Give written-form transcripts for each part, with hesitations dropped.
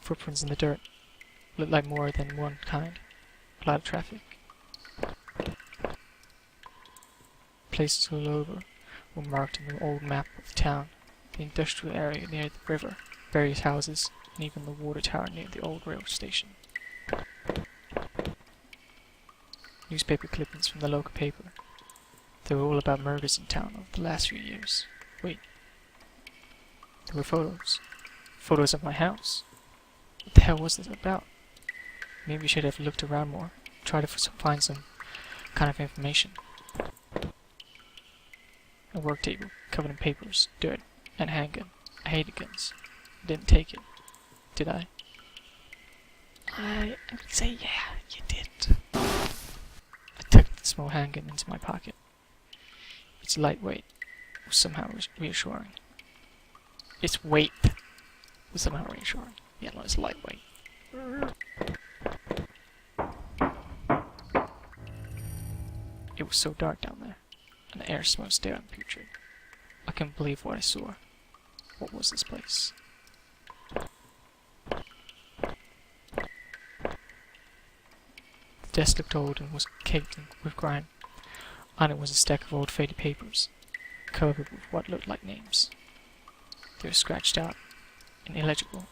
Footprints in the dirt. Looked like more than one kind. A lot of traffic. Places all over were marked on the old map of the town. The industrial area near the river, various houses, and even the water tower near the old rail station. Newspaper clippings from the local paper. They were all about murders in town over the last few years. Wait. There were photos. Photos of my house. What the hell was this about? Maybe I should have looked around more. Tried to find some kind of information. A work table, covered in papers, dirt, and a handgun. I hated guns. I didn't take it. Did I? I would say yeah, you did. I tucked the small handgun into my pocket. Its lightweight was somehow reassuring. Its weight was somehow reassuring. Yeah, no, it's lightweight. It was so dark down there, and the air smelled stale and putrid. I couldn't believe what I saw. What was this place? The desk looked old and was caked with grime. On it was a stack of old faded papers, covered with what looked like names. They were scratched out and illegible.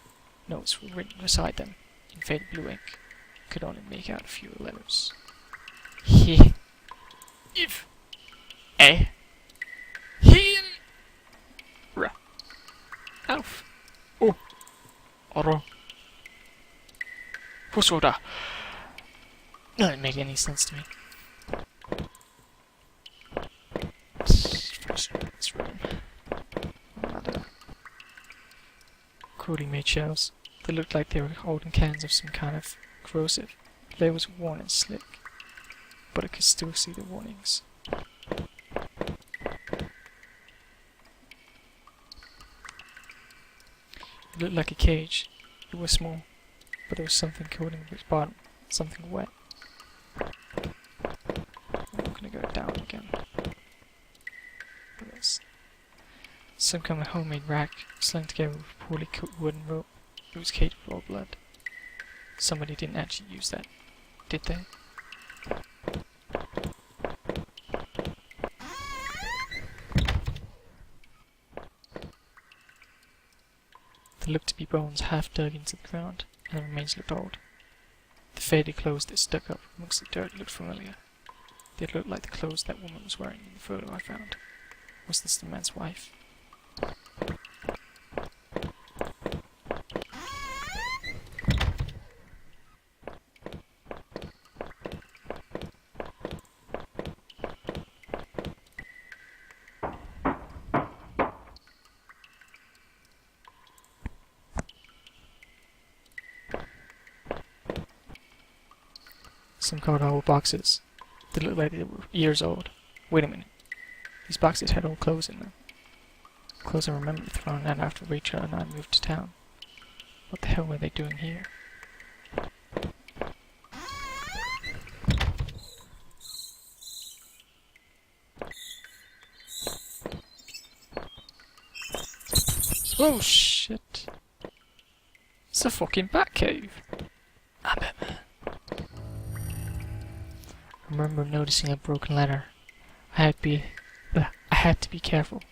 Notes were written beside them in faded blue ink. I could only make out a few letters. He. If. A. He. Ra. Alf. Oh. Oro. Pusoda. That didn't make any sense to me. This room. Crudely made shelves. They looked like they were holding cans of some kind of corrosive. The label was worn and slick, but I could still see the warnings. It looked like a cage. It was small, but there was something coating its bottom, something wet. I'm not gonna go down again. Some kind of homemade rack slung together with a poorly cut wooden rope. It was caked with old blood. Somebody didn't actually use that, did they? There looked to be bones half dug into the ground, and the remains looked old. The faded clothes that stuck up amongst the dirt looked familiar. They looked like the clothes that woman was wearing in the photo I found. Was this the man's wife? Some cardboard boxes. They looked like they were years old. Wait a minute. These boxes had old clothes in them. Clothes I remember throwing out after Rachel and I moved to town. What the hell were they doing here? Oh shit. It's a fucking bat cave. I bet, man. I remember noticing a broken ladder. I had to be careful.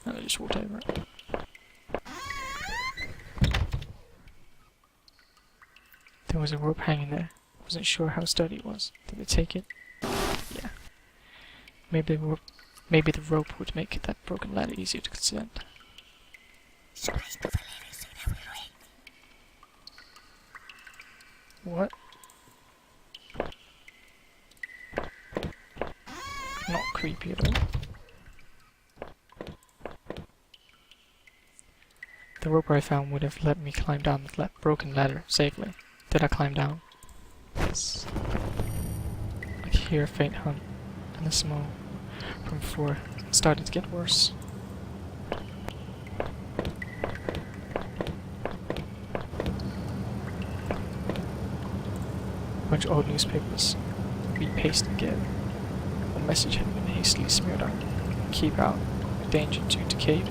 And I just walked over it. There was a rope hanging there. I wasn't sure how sturdy it was. Did they take it? Yeah. Maybe the rope would make that broken ladder easier to descend. What? Not creepy at all. The rope I found would have let me climb down the broken ladder safely. Did I climb down? Yes. I could hear a faint hum, and the smell from before started to get worse. A bunch of old newspapers, repasted together. A message had been hastily smeared on. Keep out. Danger to decay.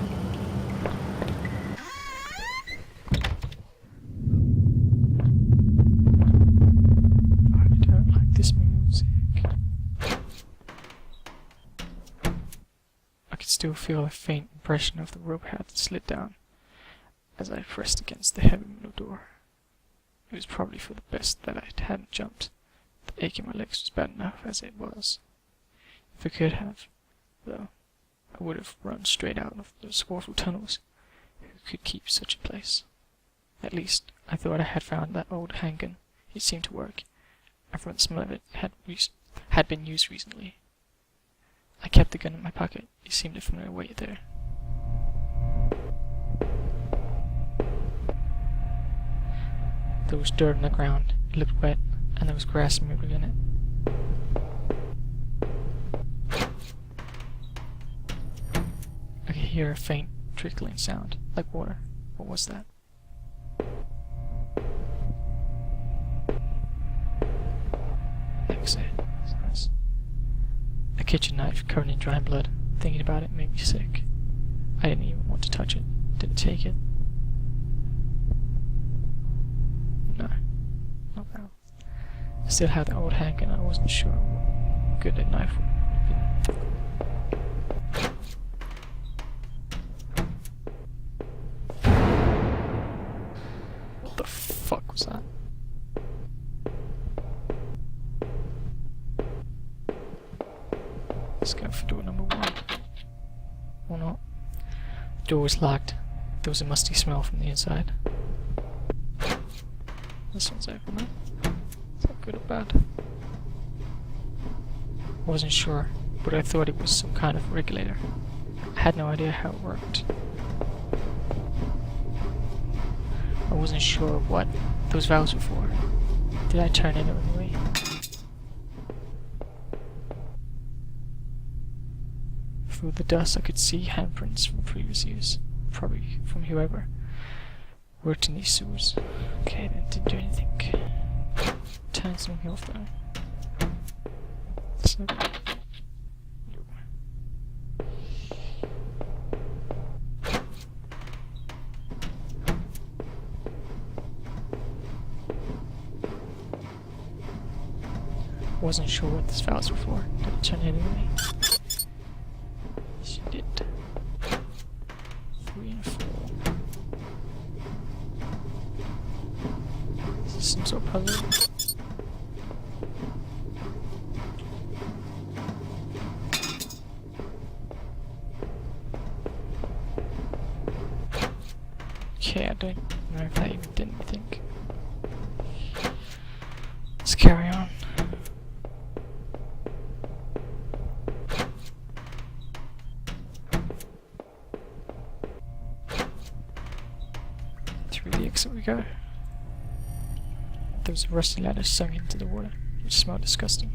still feel a faint impression of the rope had slid down as I pressed against the heavy metal door. It was probably for the best that I hadn't jumped. The ache in my legs was bad enough as it was. If I could have, though, I would have run straight out of those awful tunnels. Who could keep such a place? At least, I thought I had found that old handgun. It seemed to work, and from the smell of it had been used recently. I kept the gun in my pocket. It seemed a familiar weight there. There was dirt on the ground. It looked wet, and there was grass moving in it. I could hear a faint trickling sound, like water. What was that? A kitchen knife covered in dry blood. Thinking about it made me sick. I didn't even want to touch it. Didn't take it. No. Not now. I still had the old handgun. I wasn't sure what good a knife would be. What the fuck was that? Let's go for door number 1. Or not. The door was locked. There was a musty smell from the inside. This one's open now. Is that good or bad? I wasn't sure, but I thought it was some kind of regulator. I had no idea how it worked. I wasn't sure what those valves were for. Did I turn it anyway? Through the dust I could see handprints from previous use, probably from whoever worked in these sewers. Okay, that didn't do anything. Turn something off though. So, wasn't sure what these valves were for. Did I turn it anyway? She did. 3 and 4. Is this some sort of puzzle? Okay, I don't know if that even did anything. Let's carry on. Through the exit we go. There was a rusty ladder sunk into the water, which smelled disgusting.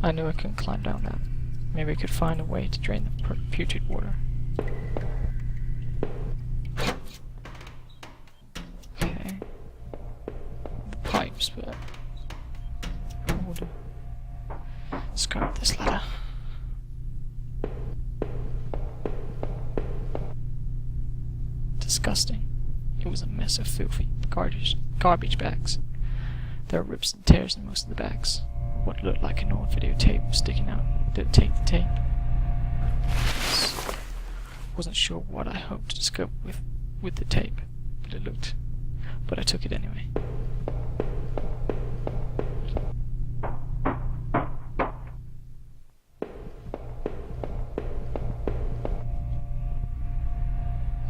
I knew I couldn't climb down that. Maybe I could find a way to drain the putrid water. Okay. The pipes, but order. Let's go up this ladder. Disgusting. It was a mess of filthy garbage bags. There were rips and tears in most of the bags. What looked like an old videotape was sticking out. Did it take the tape? Wasn't sure what I hoped to discover with the tape, but I took it anyway.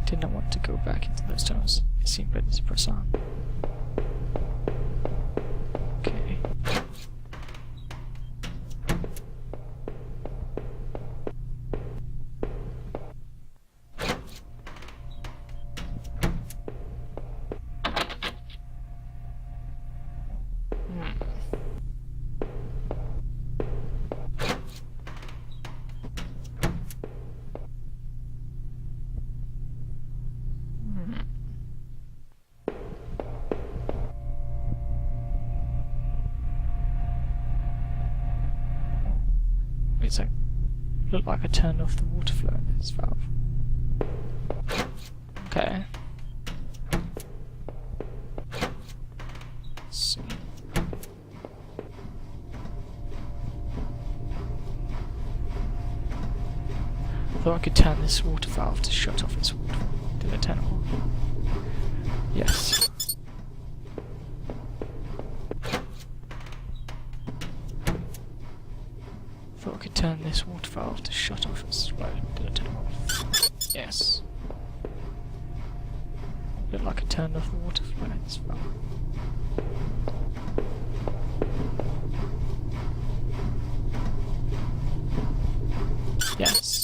Did not want to go back into those tunnels. It seemed better to press on. Okay. It's like, looked like I turned off the water flow in this valve. Okay. Let's see. Thought I could turn this water valve to shut off its water. Did I turn it off? Yes. Thought I could turn this water valve to shut off its flow. Did I turn it off? Yes. Looked like I turned off the water flow in this valve. Yes.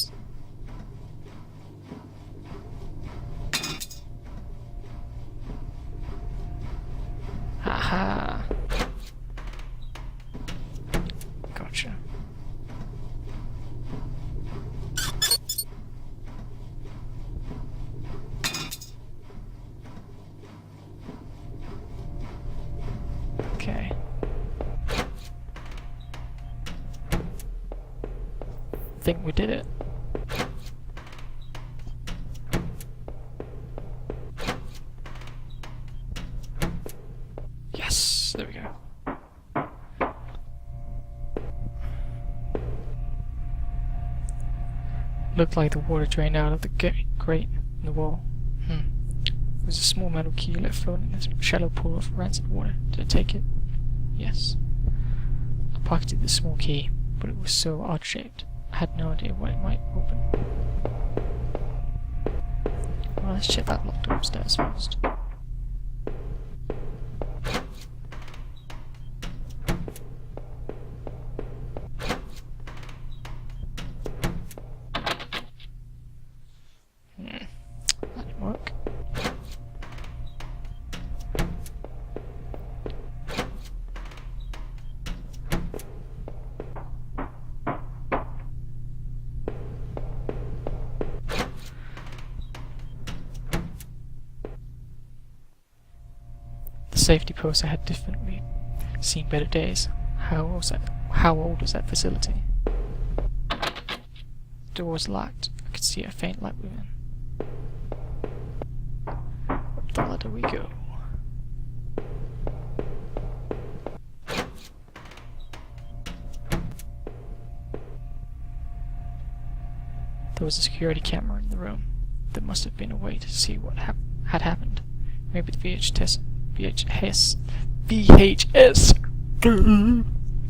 Haha. Gotcha. Okay. Think we did it. Yes, there we go. Looked like the water drained out of the grate in the wall. There was a small metal key left floating in a shallow pool of rancid water. Did I take it? Yes. I pocketed the small key, but it was so odd-shaped. I had no idea what it might open. Well, let's check that locked door upstairs first. That didn't work. The safety post I had definitely seen better days. How old was that facility? The door was locked. I could see a faint light within. Up the ladder we go. There was a security camera in the room. There must have been a way to see what had happened. Maybe the VHS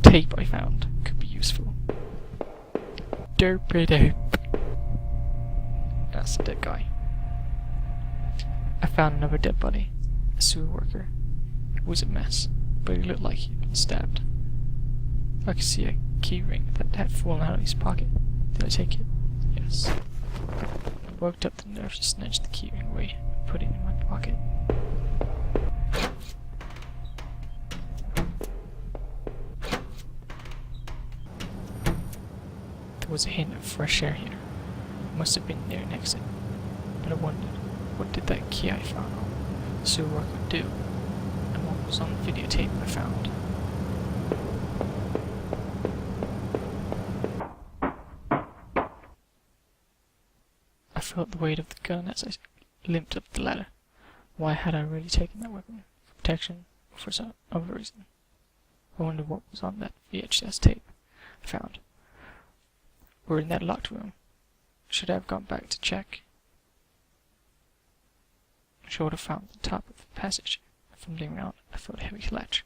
tape I found could be useful. Derp. That's the dead guy. I found another dead body. A sewer worker. It was a mess, but he looked like he'd been stabbed. I could see a key ring that had fallen out of his pocket. Did I take it? Yes. I worked up the nerve to snatch the key ring away and put it in my pocket. There was a hint of fresh air here. It must have been near an exit. But I wondered, what did that key I found on the sewer worker do? And what was on the videotape I found? I felt the weight of the gun as I limped up the ladder. Why had I really taken that weapon? For protection, or for some other reason? I wondered what was on that VHS tape I found. We're in that locked room. Should I have gone back to check? I should have found the top of the passage. Fumbling around, I felt a heavy latch.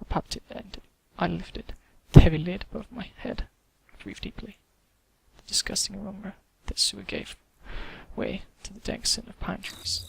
I popped it and I lifted the heavy lid above my head. I breathed deeply. The disgusting aroma that sewer gave way to the dank scent of pine trees.